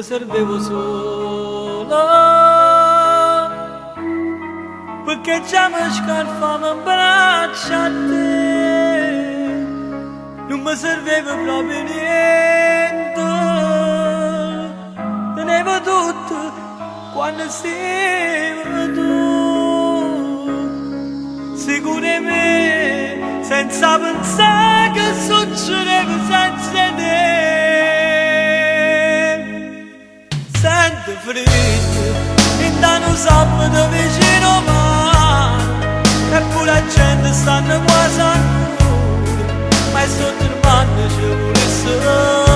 servevo sola, perché già mi scarfavo in braccio a te, non mi serviva proprio niente, tenevo tutto quando sei tu, sicuro di me, senza pensare che succedeva senza te. Sento freddo, intanto sabato vicino mare, eppure la gente stanno quasi a nulla, ma sotto il mano ci vuole solo.